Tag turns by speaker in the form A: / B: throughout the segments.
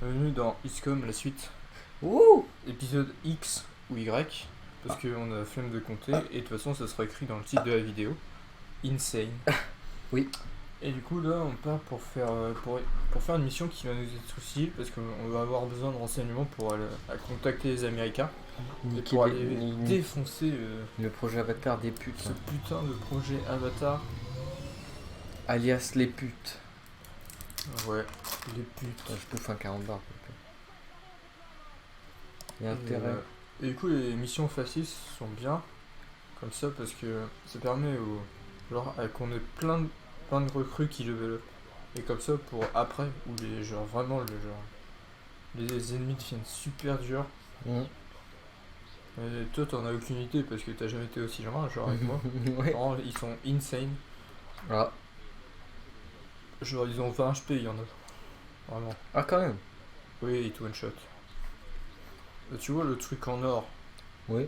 A: Bienvenue dans XCOM, la suite.
B: Ouh!
A: Épisode X ou Y, parce qu'on a la flemme de compter, et de toute façon ça sera écrit dans le titre de la vidéo. Insane.
B: Oui.
A: Et du coup là on part pour faire une mission qui va nous être utile, parce qu'on va avoir besoin de renseignements pour aller à contacter les Américains, et
B: Niquer
A: pour aller
B: ni
A: défoncer
B: le projet Avatar des putes,
A: ce
B: là.
A: putain de projet Avatar.
B: Alias les putes.
A: Ouais, les putes.
B: Attends, je bouffe un 40 barres. Il y a
A: Et,
B: intérêt.
A: et du coup les missions faciles sont bien, comme ça, parce que ça permet qu'on ait plein de recrues qui level up. Et comme ça, pour après, où les ennemis deviennent super durs.
B: Mmh.
A: Et toi, t'en as aucune idée parce que t'as jamais été aussi loin, genre avec moi.
B: Ouais.
A: Genre, ils sont insane.
B: Ah.
A: Genre, ils ont 20 HP, il y en a. Vraiment.
B: Ah, quand même.
A: Oui, ils te one shot. Tu vois le truc en or,
B: Oui.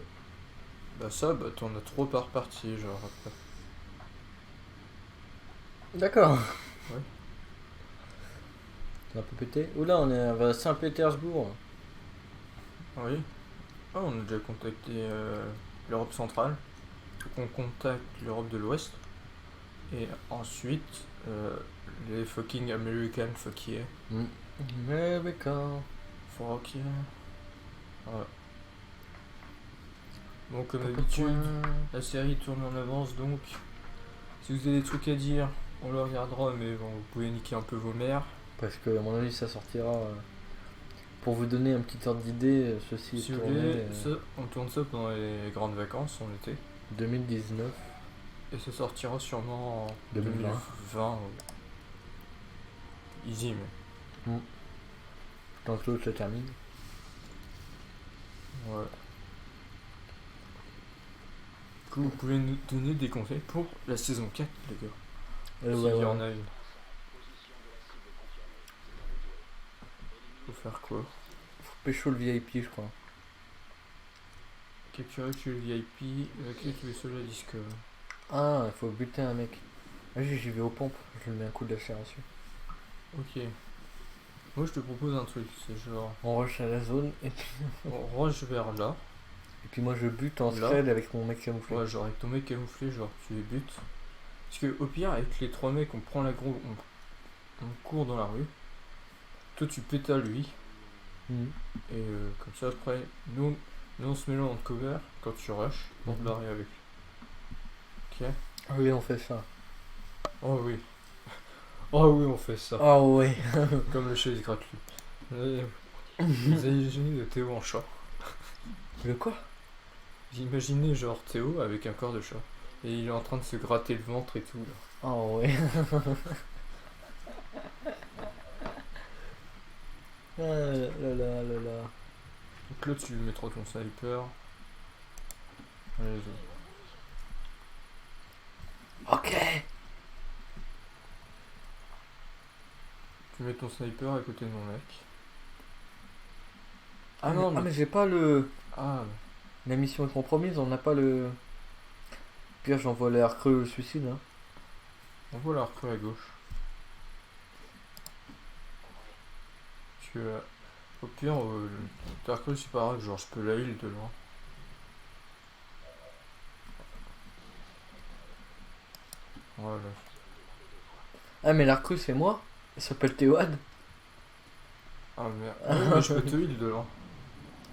A: bah ça, bah t'en as 3 par partie, genre après.
B: D'accord.
A: Ouais.
B: C'est un peu pété. Oula, on est à Saint-Pétersbourg.
A: Oui. Ah, on a déjà contacté l'Europe centrale. Faut qu'on contacte l'Europe de l'Ouest. Et ensuite, les fucking American, fuck yeah.
B: Mmh. America.
A: Fuck yeah. Voilà. Bon, comme
B: Papa
A: d'habitude,
B: point.
A: la série tourne en avance, donc si vous avez des trucs à dire, on le regardera, mais bon, vous pouvez niquer un peu vos mères.
B: Parce que, à mon avis, ça sortira. Pour vous donner un petit ordre d'idée, ceci
A: Si
B: est
A: vous
B: tourné
A: voulez, ça, on tourne ça pendant les grandes vacances en été.
B: 2019.
A: Et ça sortira sûrement en
B: 2020.
A: 2020. Easy, mais.
B: Mmh. Tant que l'autre se termine.
A: Ouais. Du coup, vous pouvez nous donner des conseils pour la saison 4, les gars. S'il
B: Ouais,
A: y
B: ouais.
A: en a une. Faut faire quoi?
B: Pécho le VIP, je crois.
A: Capturer chez le VIP, laquelle tu es seul à Discover.
B: Ah, il faut buter un mec. Vas-y, j'y vais aux pompes, je lui mets un coup d'accélération.
A: Ok. Moi je te propose un truc, c'est genre.
B: On rush à la zone
A: On rush vers là.
B: et puis moi je bute en
A: Là.
B: scred avec mon mec camouflé.
A: Ouais, genre avec ton mec camouflé, genre tu les butes. Parce que au pire, avec les 3 mecs, on prend la gros. On court dans la rue. Toi tu pétales lui.
B: Mhm.
A: Et comme ça après, nous on se met là en cover quand tu rush pour te barrer avec. Ok.
B: Ah oui, on fait ça.
A: Oh oui. Oh oui, on fait ça.
B: Ah ouais.
A: Comme le chaise gratuit. Vous imaginez Théo en chat.
B: Le quoi?
A: Vous imaginez genre Théo avec un corps de chat. Et il est en train de se gratter le ventre et tout là.
B: Ah ouais. Ah là là là là.
A: Donc là tu lui mettras ton sniper. Allez,
B: Ok.
A: tu mets ton sniper à côté de mon mec.
B: Ah non, mais j'ai pas le.
A: Ah,
B: La mission est compromise, on n'a pas le. Pire, j'envoie l'air creux le suicide. Hein.
A: on voit la recrue à gauche. Parce que au pire, ta recrue c'est pas grave, genre je peux la heal de loin. Voilà.
B: Ah, mais l'arc c'est moi. Il s'appelle Théoad.
A: Ah merde. Ouais, mais je peux te heal de loin.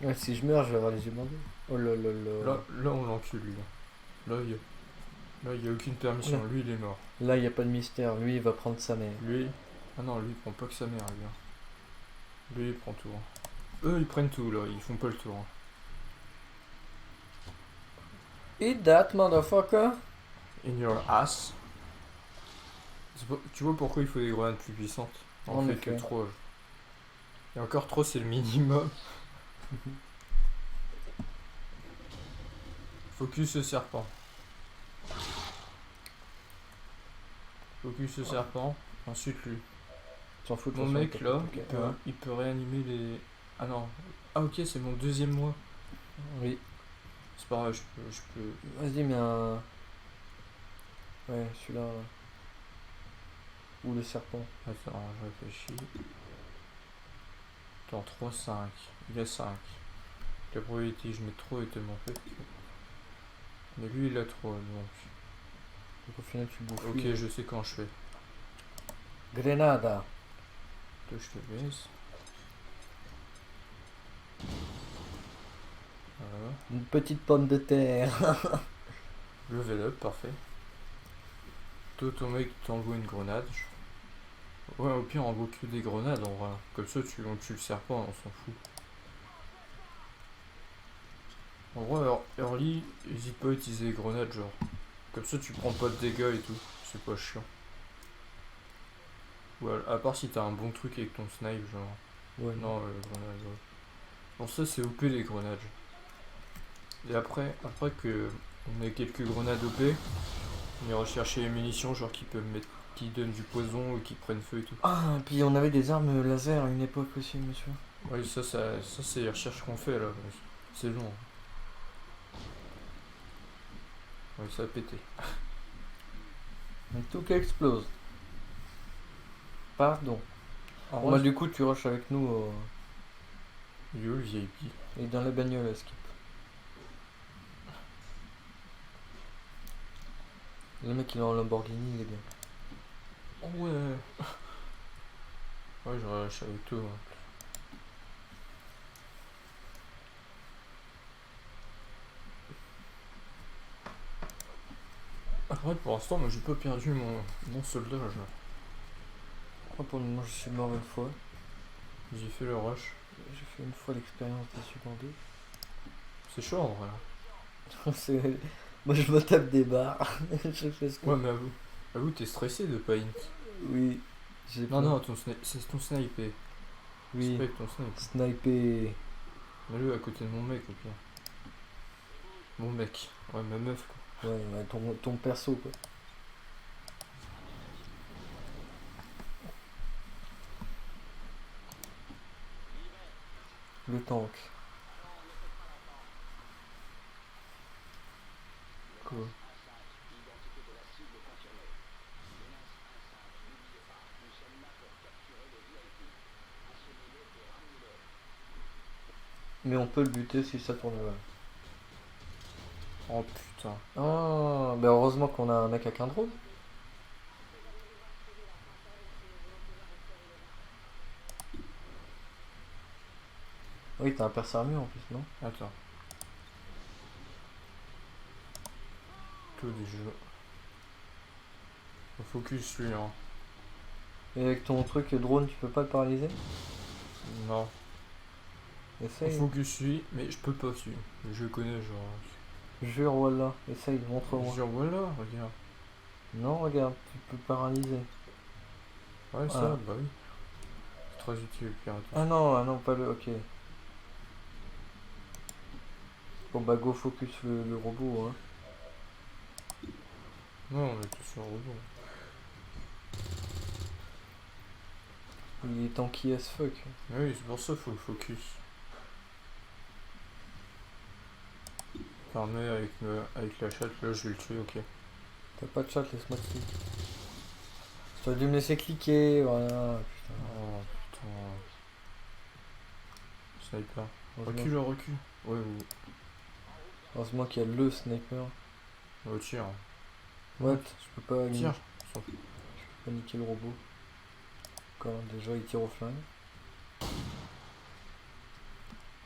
B: Ouais, si je meurs, je vais avoir les yeux bandés. Oh là là là.
A: Là on l'encule lui. Là il y a aucune permission.
B: Là.
A: Lui il est mort.
B: Là, il n'y a pas de mystère. Lui, il va prendre sa mère.
A: Lui. Ah non, lui il prend pas que sa mère, gars. Lui il prend tout. Hein. Eux ils prennent tout là, ils font pas le tour. Hein.
B: Eat that, motherfucker.
A: In your ass. Tu vois pourquoi il faut des grenades plus puissantes? On
B: En
A: fait
B: effet.
A: que 3. Et encore 3 c'est le minimum. Focus serpent. Focus serpent. Ensuite lui.
B: S'en fout de
A: Mon
B: toute façon,
A: mec là,
B: ouais.
A: il peut réanimer les. Ah non. Ah ok, c'est mon deuxième mois.
B: Oui.
A: C'est pas grave, je peux.
B: Vas-y, mais un. Ouais, celui-là. Ou le serpent.
A: Attends, je réfléchis. Attends, 3, 5. Il a 5. La probabilité que je mette trop est tellement faible. Mais lui il a 3 donc.
B: Donc au final, tu bouffes.
A: Ok, je sais quand je fais.
B: Grenada.
A: Toi, je te baisse. Voilà.
B: Une petite pomme de terre.
A: Level up, parfait. Toi, ton mec t'envoie une grenade. Ouais, au pire, on envoie que des grenades en vrai. Comme ça, tu le sers pas, on s'en fout. En vrai, early, hésite pas à utiliser les grenades, genre. Comme ça, tu prends pas de dégâts et tout. C'est pas chiant. Ouais, à part si t'as un bon truc avec ton snipe, genre.
B: Ouais.
A: Non, grenade, ouais. Pour ça, c'est OP les grenades. Et après que on ait quelques grenades OP, on ira chercher les munitions, genre qui donnent du poison ou qui prennent feu et tout.
B: Ah, et puis on avait des armes laser à une époque aussi, monsieur.
A: Oui, ça c'est les recherches qu'on fait là. C'est long. Oui, ça a pété.
B: Mais tout qui explose. Pardon.
A: En
B: Bon, bah, du coup, tu rushes avec nous
A: il est où le VIP?
B: et dans la bagnole à skip. Le mec, il est en Lamborghini, il est bien.
A: Oh ouais. Ouais, je relâche avec toi. Hein. Après, pour l'instant, moi j'ai pas perdu mon soldage là.
B: Moi, pour le moment, je suis mort une fois.
A: J'ai fait le rush.
B: J'ai fait une fois l'expérience des secondaires.
A: C'est chaud en vrai.
B: Moi, je me tape des barres. Je fais ce que...
A: Ouais, mais avoue, t'es stressé de pas int.
B: Oui.
A: Non, non, c'est ton sniper.
B: Oui.
A: C'est pas avec ton sniper.
B: Sniper.
A: Mets-le à côté de mon mec au pire. Mon mec. Ouais, ma meuf quoi.
B: Ouais, ton perso, quoi. Le tank.
A: Quoi?
B: Mais on peut le buter si ça tourne mal.
A: Oh putain.
B: Oh, bah heureusement qu'on a un mec avec un drone. Oui, t'as un perce armure en plus, non?
A: Attends. Tout des jeux. Faut focus lui hein.
B: Et avec ton truc drone, tu peux pas le paralyser?
A: Non. Faut
B: Essaye.
A: focus lui, mais je peux pas suivre. Je connais genre.
B: Jure, voilà. Essaye, montre-moi.
A: Genre voilà, regarde.
B: Non, regarde, tu peux paralyser.
A: Ouais, ça,
B: Ah.
A: bah oui. C'est très utile le pirate.
B: Ah, non, pas le. Ok. Bon, bah, go focus le robot, hein.
A: Non, on est tous sur le robot.
B: Il est tanky as fuck.
A: Ah oui, c'est pour ça faut le focus. Permet avec la chatte, là je vais le tuer, ok.
B: T'as pas de chat, laisse-moi te cliquer. T'aurais dû me laisser cliquer, voilà. Putain.
A: Oh putain. Sniper.
B: Heureusement,
A: Recule. Ouais, ou.
B: heureusement qu'il y a le sniper.
A: Oh, tire.
B: What? Je peux pas,
A: Tire.
B: je peux pas niquer le robot. Encore, déjà il tire au flingue.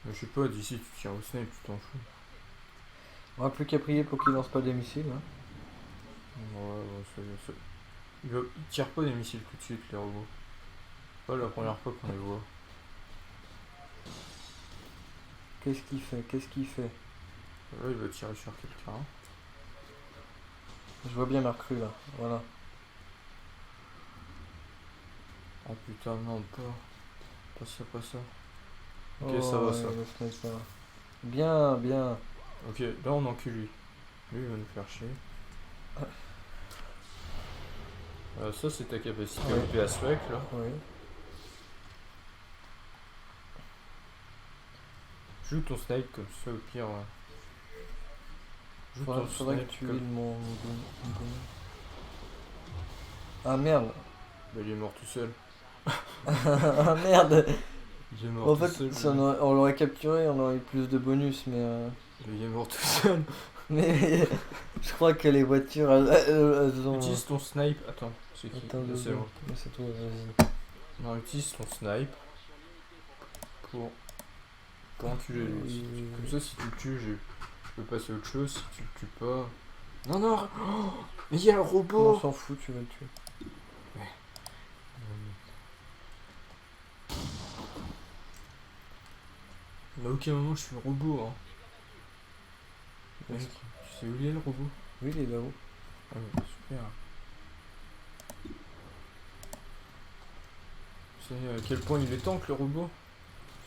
A: Mais je sais pas, d'ici tu tires au snipe, tu t'en fous.
B: On a plus qu'à prier pour qu'il lance pas des missiles. Hein.
A: Ouais, ils tirent pas des missiles tout de suite, les robots. Pas la première fois qu'on les voit.
B: Qu'est-ce qu'il fait? Qu'est-ce qu'il fait?
A: Là, il va tirer sur quelqu'un.
B: Je vois bien ma recrue là. Voilà.
A: Oh putain, non, pas ça, pas ça. Ok,
B: Oh,
A: ça va,
B: ouais,
A: ça.
B: le sniper. Bien, bien.
A: Ok, là on encule lui. Lui, il va nous faire chier. Ça, c'est ta capacité
B: Ouais.
A: OP à swag, là.
B: Oui.
A: Joue ton snipe comme ça, au pire. Joue ton
B: Faudrait
A: snipe
B: que tu
A: comme.
B: heal mon Ah merde.
A: Bah, il est mort tout seul.
B: Ah merde.
A: Il est mort
B: En
A: tout
B: fait,
A: seul.
B: si on l'aurait capturé, on aurait eu plus de bonus, mais...
A: Il est mort tout seul.
B: Mais je crois que les voitures, elles ont...
A: Utilise ton snipe. Attends, c'est qui?
B: Attends,
A: Là, c'est
B: deux.
A: bon.
B: Mais c'est toi, vas-y.
A: Non, utilise ton snipe pour enculer lui. Comme ça, si tu le tues, je peux passer à autre chose. Si tu le tues pas. Non, non! Oh, mais il y a le
B: On
A: robot!
B: s'en fout, tu vas le tuer.
A: Mais à aucun moment je suis le robot, hein.
B: Est-ce
A: Mec, tu sais où il est le robot?
B: Oui, il est là-haut.
A: Ah ouais, super. Tu sais à quel point il est tank le robot?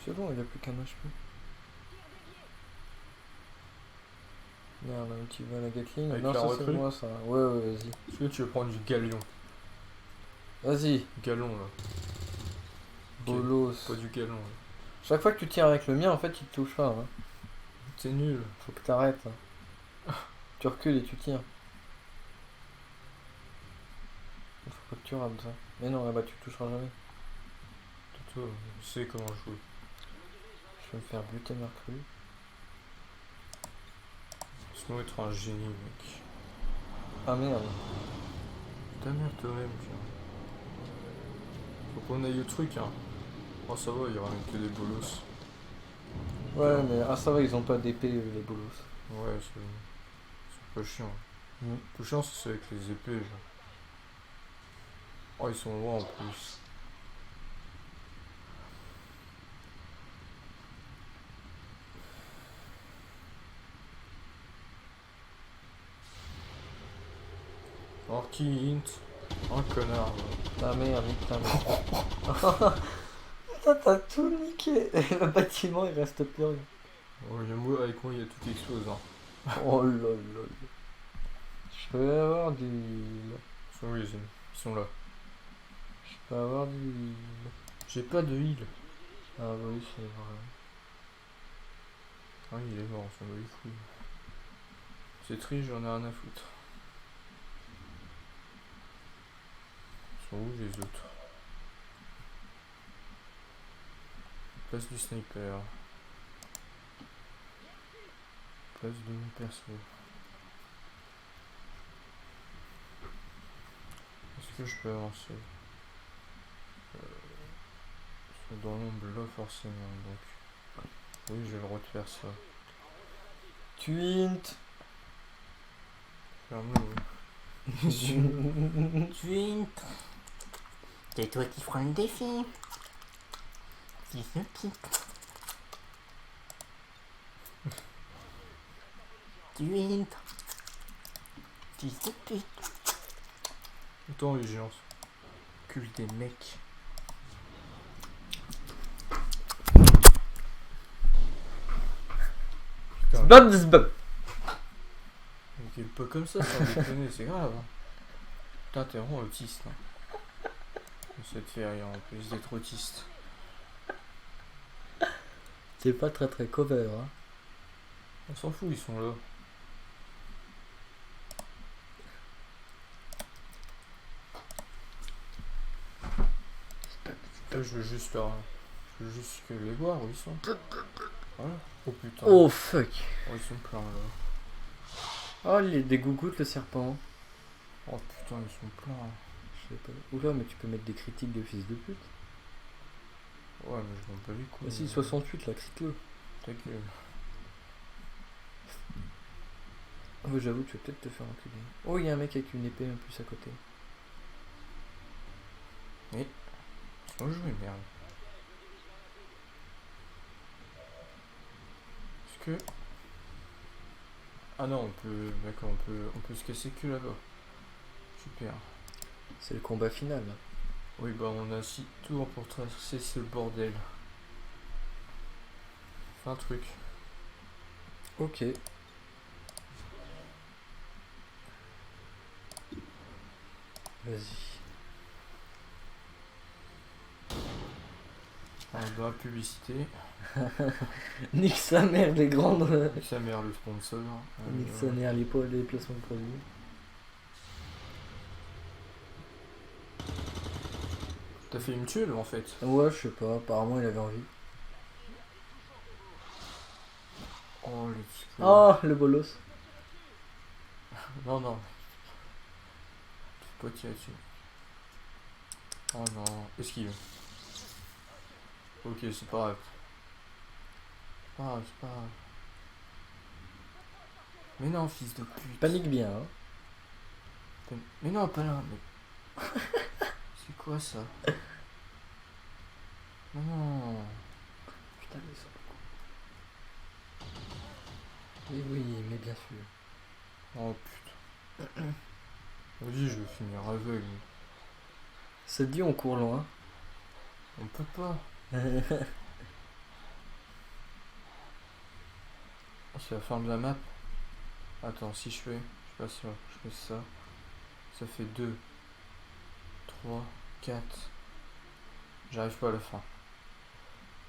B: C'est bon, il a plus qu'un HP. Merde, tu vas à la Gatling.
A: Avec
B: Non,
A: la
B: ça c'est
A: recrue
B: moi ça. Ouais, vas-y.
A: Est-ce que tu veux prendre du galion?
B: Vas-y,
A: Galon là.
B: bolos.
A: Pas du galon là.
B: Chaque fois que tu tires avec le mien, en fait, il te touche pas. Hein.
A: T'es nul.
B: Faut que t'arrêtes. Hein. Tu recules et tu tires. Faut pas que tu rames ça. Mais non, là-bas, tu toucheras jamais.
A: Toi, tu sais comment jouer.
B: Je vais me faire buter Mercredi.
A: Sinon être un génie mec.
B: Ah merde.
A: Ta mère toi-même tiens. Faut qu'on aille au truc hein. Oh ça va, il y aura même que des bolos.
B: Ouais, mais ça va, ils ont pas d'épée, les bolos.
A: Ouais, c'est pas chiant.
B: Mm.
A: Plus chiant c'est avec les épées genre. Oh ils sont loin en plus. Orky Hint. Un connard.
B: Ta mère, nique ta mère. Putain, t'as tout niqué. Le bâtiment, il reste plus rien.
A: Oh, avec moi il y a tout qui explose hein.
B: Oh là là. Je peux avoir du...
A: Oui, ils sont là.
B: Je peux avoir du...
A: J'ai pas de heal.
B: Ah oui, c'est vrai.
A: Ah il est mort, on s'en bat les couilles. C'est triste, j'en ai rien à foutre. Ils sont où les autres? Place du sniper. Place de mon perso. Est-ce que je peux avancer? Ils sont dans l'ombre là forcément donc. Oui j'ai le droit de faire ça.
B: Twint.
A: Ferme-le.
C: Twint, c'est toi qui feras le défi. Si ce pique. Twint, si ce pique.
A: Autant vigilance.
C: Cul des mecs.
A: Putain,
B: Zbab.
A: t'es pas comme ça sans déconner, c'est grave. Hein. Putain t'es vraiment autiste. Hein. Ça te fait rire en plus d'être autiste.
B: C'est pas très très cover, hein.
A: On s'en fout, ils sont là. Là, je veux juste leur... Je veux juste que les voir où ils sont. Voilà. Oh putain.
B: Oh fuck.
A: Oh, ils sont pleins là.
B: Oh, des gougouttes, le serpent.
A: Oh putain, ils sont pleins.
B: Je sais pas. Oula, mais tu peux mettre des critiques de fils de pute.
A: Ouais, mais je m'en bats les couilles.
B: Ah si, 68 là, critique-le.
A: Ta gueule.
B: Ah ouais, j'avoue, tu vas peut-être te faire enculer. Oh, il y a un mec avec une épée en plus à côté.
A: Ils sont joués, merde. Est-ce que... Ah non, on peut... D'accord, on peut se casser que là-bas. Super.
B: C'est le combat final là.
A: Oui, bah on a 6 tours pour traverser ce bordel. Fais un truc.
B: Ok. Vas-y.
A: Dans la publicité.
B: Nique sa mère, les grandes.
A: Sa mère, le sponsor.
B: Nique sa mère, les placements de produits.
A: T'as failli me tuer, là, en fait.
B: Ouais, je sais pas, apparemment il avait envie.
A: Oh, le petit peu.
B: Oh, le bolos.
A: Non, non. Tu peux pas tirer dessus. Oh non. Esquive. Ok, c'est pas grave. C'est pas grave, c'est pas grave. Mais non, fils de pute.
B: Panique bien, hein.
A: Mais non, pas là, mais... C'est quoi ça? Non.
B: Putain, mais ça. Oui, oui, mais bien sûr.
A: Oh putain. Vas-y, je vais finir aveugle.
B: Ça te dit, on court loin.
A: On peut pas. Oh, c'est la fin de la map. Attends, si je fais... Je sais pas si je fais ça. Ça fait 2, 3, 4. J'arrive pas à la fin.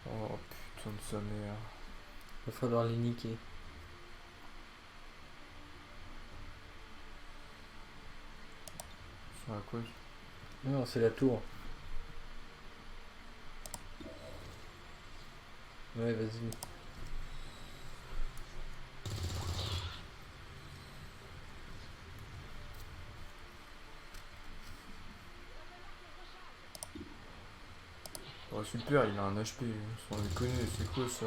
A: Oh putain de sa mère.
B: Il va falloir les niquer.
A: C'est à quoi?
B: Non, c'est la tour. Ouais, vas-y.
A: Oh super, il a un HP, sans déconner, c'est quoi ça?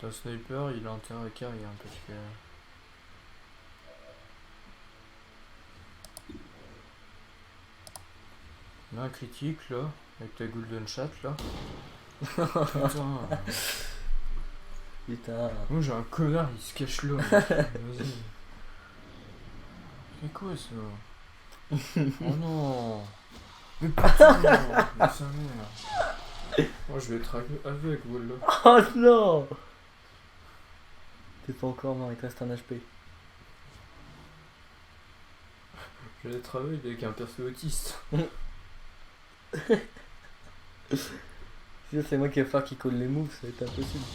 A: T'as sniper, il a intérêt à carry, hein, parce que... Il a un critique là, avec ta golden chat là. Putain.
B: Putain.
A: Moi j'ai un connard, il se cache là. Vas-y. C'est quoi ça? Oh non. Mais putain, mais sa mère. Moi je vais être avec, voilà.
B: Oh non. T'es pas encore mort, il te reste un HP.
A: Je vais être avec un perso autiste.
B: Si c'est moi qui vais faire qu'il colle les moves, ça va être impossible.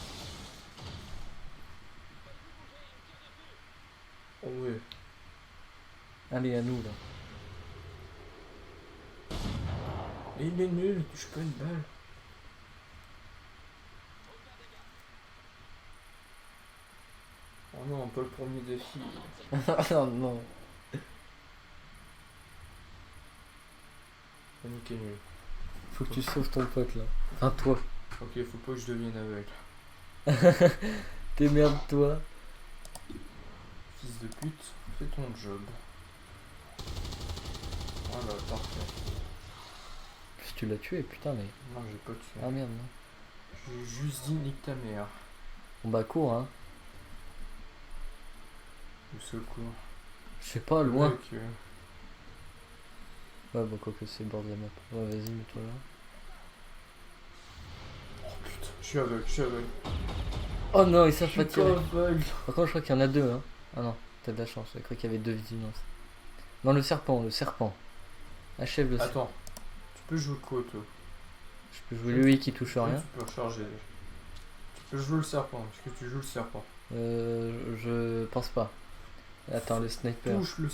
A: Oh ouais.
B: Allez, à nous là.
A: Et il est nul, il touche pas une balle. Oh non, pas le premier défi.
B: Oh non.
A: Panique est nul.
B: Faut que tu sauves ton pote là. Enfin, toi.
A: Ok, faut pas que je devienne aveugle.
B: Démerde-toi.
A: Fils de pute, fais ton job. Voilà, parfait.
B: Puis tu l'as tué, putain, mais.
A: Non, j'ai pas tué.
B: Ah merde, non.
A: J'ai juste dit nique ta mère.
B: Bon bah, cours, hein.
A: Au secours.
B: Je sais pas, loin.
A: Mec,
B: Ouais, bah, quoi que c'est le bord de la map. Ouais, vas-y, mets-toi là.
A: Oh putain, je suis aveugle.
B: Oh non, ils
A: Je
B: savent
A: suis
B: pas tirer.
A: pas aveugle.
B: Par contre, je crois qu'il y en a deux, hein. Ah non, t'as de la chance. Je crois qu'il y avait deux vigilance. Non, le serpent. Achève le serpent.
A: Attends, tu peux jouer quoi toi?
B: Je peux jouer lui qui touche rien.
A: Tu peux recharger. Tu peux jouer le serpent, parce que tu joues le serpent.
B: Je pense pas. Attends, le sniper.
A: Touche le...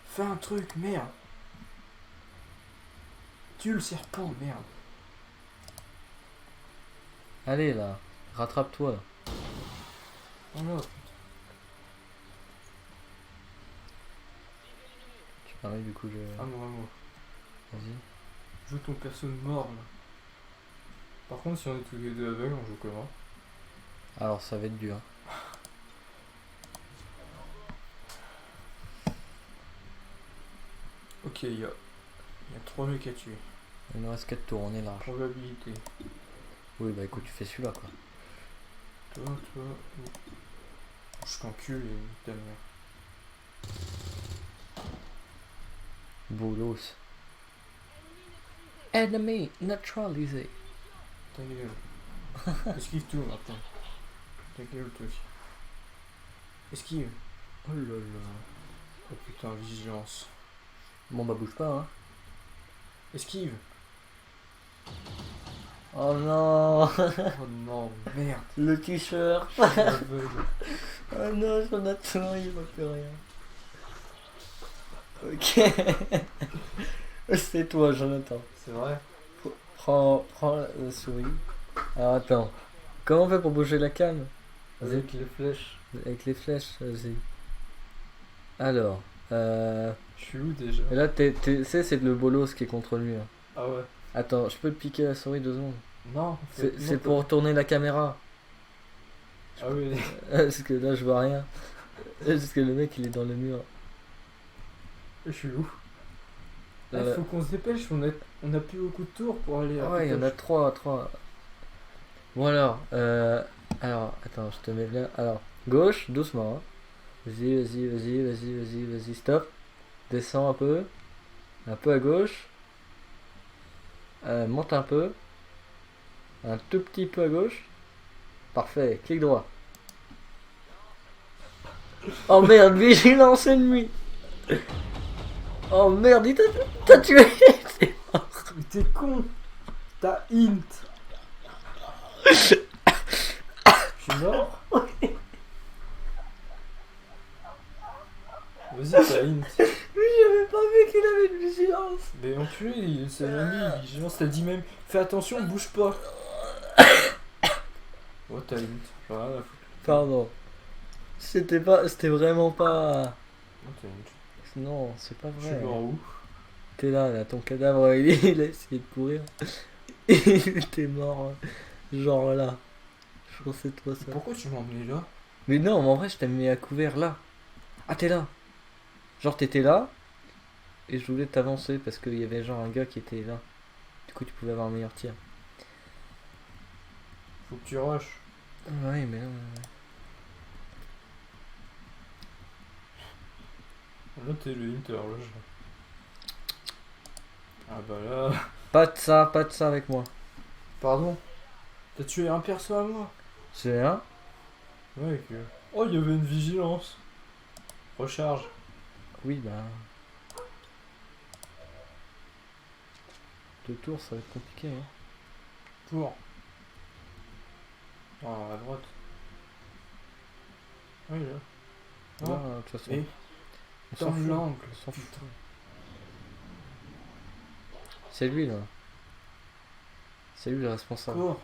A: Fais un truc, merde. Tue le serpent, merde.
B: Allez là, rattrape-toi.
A: Oh là,
B: Tu parais du coup, je.
A: ah moi.
B: Vas-y.
A: Joue ton perso mort là. Par contre, si on est tous les deux aveugles, on joue comment?
B: Alors ça va être dur.
A: Ok, il y a 3 mecs à tuer.
B: Il nous reste 4 tours, on est large.
A: Probabilité.
B: Oui, bah écoute, tu fais celui-là quoi.
A: Toi. Je t'encule et ta mère.
B: Bolos. Enemy neutralisé.
A: Ta gueule. Esquive tout maintenant. Ta gueule toi aussi. Esquive. Oh là là. Oh putain, vigilance.
B: Bon bah bouge pas hein.
A: Esquive.
B: Oh non.
A: Oh non, merde.
B: Le t-shirt.
A: Je suis aveugle.
B: Oh non, Jonathan, il va plus rien. Ok. C'est toi, Jonathan.
A: C'est vrai.
B: Prends la souris. Alors attends. Comment on fait pour bouger la canne? Vas-y.
A: Avec les flèches.
B: Avec les flèches, vas-y. Alors. Euh...
A: Je suis où déjà?
B: Et là, c'est le bolos qui est contre lui. Hein.
A: Ah ouais.
B: Attends, je peux te piquer la souris 2 secondes.
A: Non.
B: C'est pour tourner la caméra.
A: Ah oui.
B: Parce que là, je vois rien. Parce que le mec, il est dans le mur.
A: Je suis où? Il faut qu'on se dépêche, on a plus beaucoup de tours pour aller à
B: Ouais, il y en a
A: Pitoche.
B: 3. Bon alors, attends, je te mets bien. Alors, gauche, doucement. Hein. Vas-y, stop. Descends un peu à gauche. Monte un peu. Un tout petit peu à gauche. Parfait, clic droit. Oh merde, vigilance ennemie. Oh merde, il t'a tué.
A: Mais t'es con. T'as int. Je suis mort. Vas-y, t'as int.
B: J'avais pas vu qu'il avait une vigilance.
A: Mais enculé, c'est un ami, vigilance, t'as dit même fais attention, bouge pas. Oh, t'as int. Rien à foutre.
B: Pardon. C'était vraiment pas.
A: Oh, t'as int.
B: Non, c'est pas
A: Je
B: vrai.
A: suis mort où?
B: T'es là, ton cadavre, il a essayé de courir. Il était mort, genre là. Je pensais toi ça.
A: Pourquoi tu m'as emmené là?
B: Mais non, mais en vrai, je t'ai mis à couvert là. Ah, t'es là. Genre, t'étais là. Et je voulais t'avancer parce qu'il y avait genre un gars qui était là. Du coup, tu pouvais avoir un meilleur tir.
A: Faut que tu rushes.
B: Ouais, mais non.
A: Là, t'es le hinter, là. Ah bah là.
B: Pas de ça avec moi.
A: Pardon? T'as tué un perso à moi?
B: C'est un.
A: Ouais, que. Oh, il y avait une vigilance. Recharge.
B: Oui, bah. 2 tours, ça va être compliqué. Hein.
A: Pour. Ah, à droite. Oui, là.
B: Ah, de toute façon.
A: Et
B: On s'en
A: dans
B: fout.
A: l'angle.
B: On s'en fout. C'est lui là. C'est lui le responsable.
A: Cours.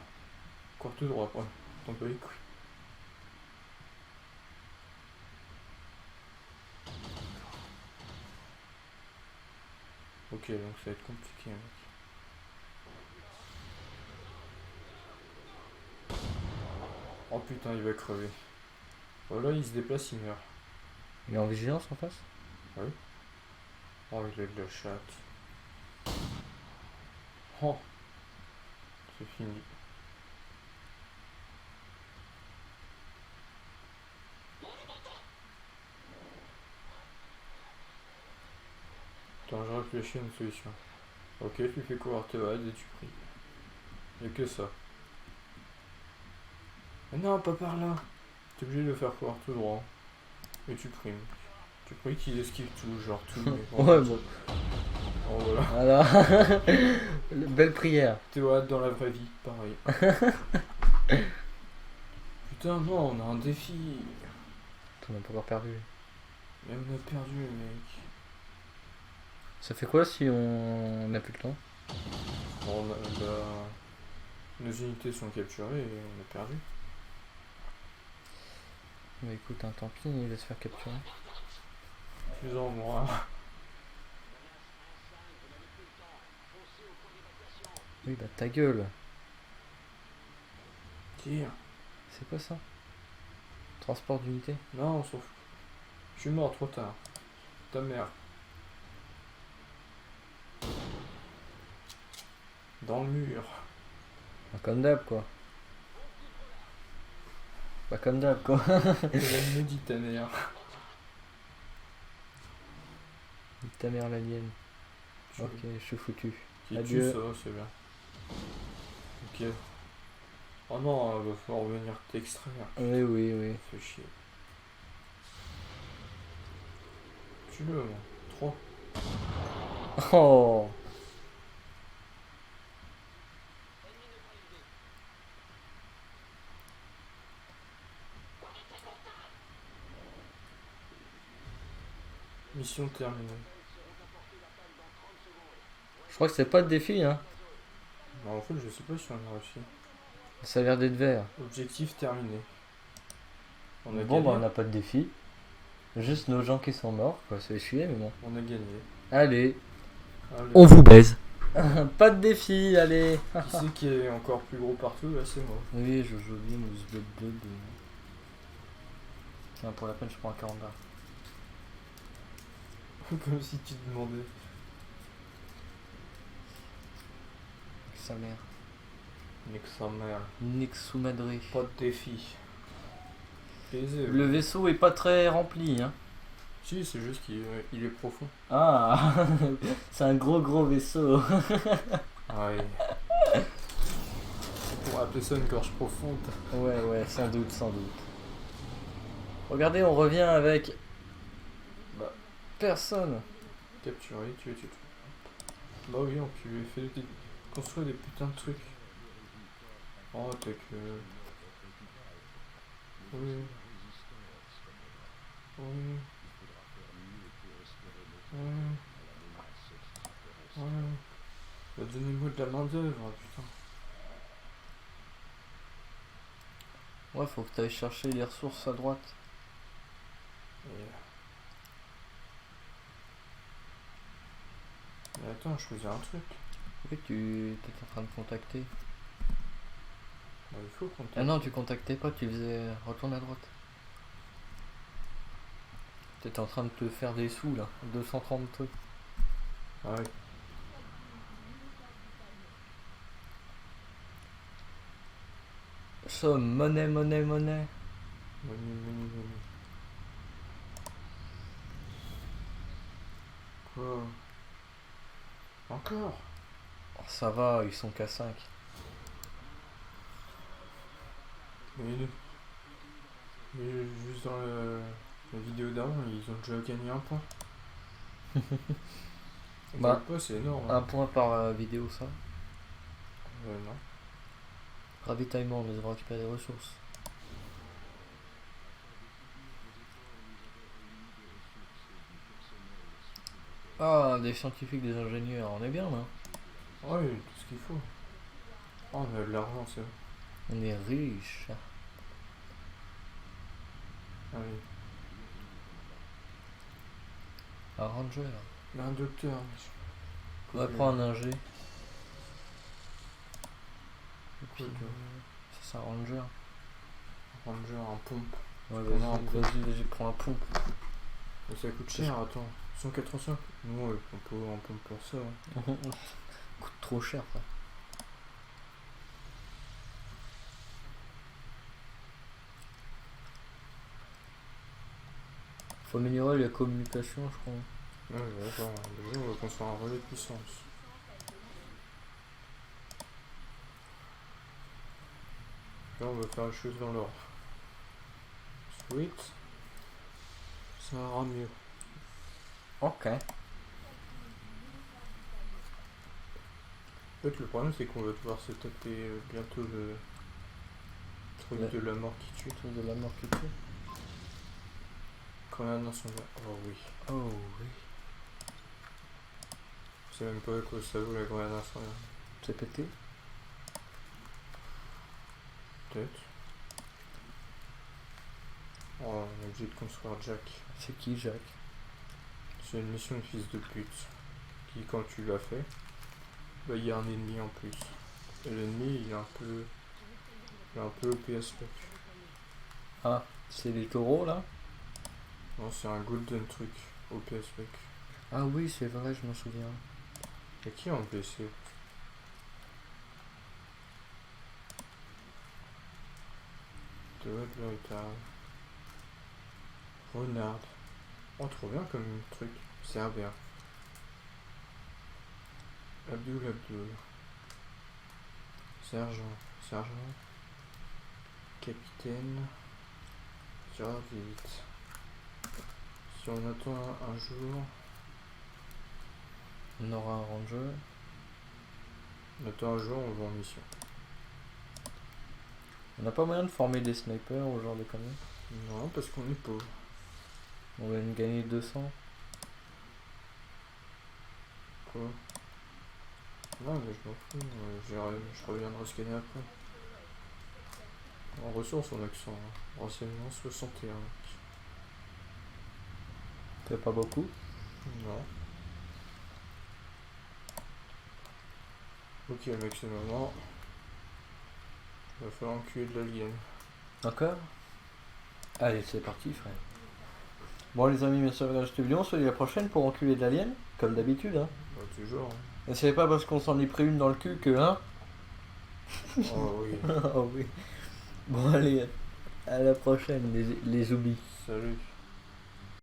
A: Cours tout droit, après. T'en peux les couilles. Ok, donc ça va être compliqué, mec. Oh putain, il va crever. Voilà, il se déplace, il meurt.
B: Il est en vigilance en face.
A: Oh, il a de la chatte. Oh, c'est fini. Attends, je réfléchis à une solution. Ok, tu fais courir tes hades et tu pries. Y'a que ça. Mais non, pas par là. T'es obligé de le faire courir tout droit. Et tu primes. Tu pries qu'il esquive tout, genre tout.
B: Ouais, bon.
A: Oh, voilà.
B: Voilà. Belle prière.
A: T'es hâte dans la vraie vie, pareil. Putain, non, on a un défi.
B: On a pas encore perdu.
A: Mais on a perdu, mec.
B: Ça fait quoi si on n'a plus le temps?
A: Bon, nos unités sont capturées et on a perdu.
B: Bah écoute, tant pis, il va se faire capturer.
A: Plus en moi.
B: Oui, bah ta gueule.
A: Tire.
B: C'est quoi ça? Transport d'unité?
A: Non, on s'en fout. Je suis mort trop tard. Ta mère. Dans le mur.
B: Bah, comme d'hab quoi. Bah comme d'hab quoi.
A: Elle me dit ta mère.
B: Nique ta mère l'alien. Ok, je suis foutu.
A: Qui
B: Adieu.
A: tue, ça va, c'est bien. Ok. Oh non, va falloir venir t'extraire.
B: Oui.
A: Fais chier. Tue-le, moi. 3.
B: Oh.
A: Mission terminée.
B: crois que c'est pas de défi, hein.
A: Bah, en fait, je sais pas si on a réussi.
B: Ça a l'air d'être vert.
A: Objectif terminé. On a
B: Bon,
A: gagné.
B: bah, on n'a pas de défi. Juste nos gens qui sont morts, quoi. C'est chier, mais bon.
A: On a gagné.
B: Allez.
A: Allez.
C: On vous baise.
B: Pas de défi, allez.
A: Qui c'est qui est encore plus gros partout? Là, c'est moi.
B: Oui, je joue bien mon Zbud Bud. Tiens, pour la peine, je prends un 40 là.
A: Comme si tu te demandais.
B: Sa mère.
A: Nique sa mère.
B: Nick sous madré.
A: Pas de défi. Baiser.
B: Le vaisseau est pas très rempli, hein.
A: Si, c'est juste qu'il il est profond.
B: Ah, c'est un gros vaisseau.
A: Ouais. On pourrait appeler ça une gorge profonde.
B: Ouais, sans doute. Regardez, on revient avec... Bah, personne.
A: Capturer, tuer. Bah oui, on peut construire des putains de trucs. Oh, t'as que... Oui. Bah, donnez-moi de la main d'œuvre, putain.
B: Ouais, faut que tu ailles chercher les ressources à droite.
A: Mais attends, je faisais un truc.
B: Oui, tu étais en train de contacter.
A: Bah, il faut contacter.
B: Ah non, tu contactais pas, tu faisais... Retourne à droite. T'étais en train de te faire des sous, là. 230 trucs.
A: Ah oui.
B: Somme, monnaie.
A: Money. Quoi? Encore?
B: Oh, ça va, ils sont qu'à 5.
A: Mais juste dans la vidéo d'avant, ils ont déjà gagné un point.
B: Bah,
A: pas, c'est énorme.
B: Un point par vidéo, ça.
A: Non.
B: Ravitaillement, on devra récupérer des ressources. Ah, des scientifiques, des ingénieurs, on est bien là.
A: Ouais, tout ce qu'il faut. Oh, on a de l'argent, c'est vrai.
B: On est riche.
A: Ah oui.
B: Un ranger.
A: Mais un docteur.
B: On va prendre un ingé.
A: Quoi, toi?
B: C'est un ranger.
A: Un ranger, un pompe.
B: Ouais,
A: prends un
B: vas-y, prends un pompe.
A: Mais ça coûte cher, attends. 185. Non, on peut en pompe pour ça. Hein.
B: Coûte trop cher, ça. Faut améliorer la communication, je crois.
A: Ouais, d'accord. Déjà, on va construire un relais de puissance. Là, on va faire les choses dans l'ordre. Sweet. Ça ira mieux.
B: Ok.
A: En fait, le problème, c'est qu'on va devoir se taper bientôt le truc de la mort qui tue.
B: Truc de la mort qui tue.
A: Quand même dans son verre. Oh oui.
B: Oh oui.
A: Je sais même pas à quoi ça vaut la grenade incendie.
B: C'est pété.
A: Peut-être. Oh, on est obligé de construire Jack.
B: C'est qui, Jacques?
A: C'est une mission de fils de pute. Qui, quand tu l'as fait, bah, il y a un ennemi en plus. Et l'ennemi, il est un peu OP as fuck.
B: Ah, c'est les taureaux là?
A: Non, c'est un golden truc OP as fuck.
B: Ah oui, c'est vrai, je m'en souviens.
A: Et qui est en blessé? De l'hôpital. Renard. Oh, trop bien comme truc. Cerbère. Abdul. Sergent. Capitaine. Vite. Si on attend un jour.
B: On aura un ranger.
A: On attend un jour, on va en mission.
B: On n'a pas moyen de former des snipers au genre de conneries.
A: Non, parce qu'on est pauvre.
B: On va gagner 200.
A: Quoi? Non, mais je m'en fous. Je reviendrai scanner après. En ressources, on a que 100. Renseignement 61.
B: C'est pas beaucoup.
A: Non. Ok, mec, c'est le moment. Il va falloir enculer de l'alien.
B: Encore? Allez, c'est parti, frère. Bon, les amis, merci d'avoir regardé cette vidéo. On se dit à la prochaine pour enculer de l'alien, comme d'habitude. Hein.
A: Bah, toujours. Hein.
B: Et c'est pas parce qu'on s'en est pris une dans le cul que, hein?
A: Oh oui.
B: Oh oui. Bon, allez, à la prochaine, les oublis.
A: Salut.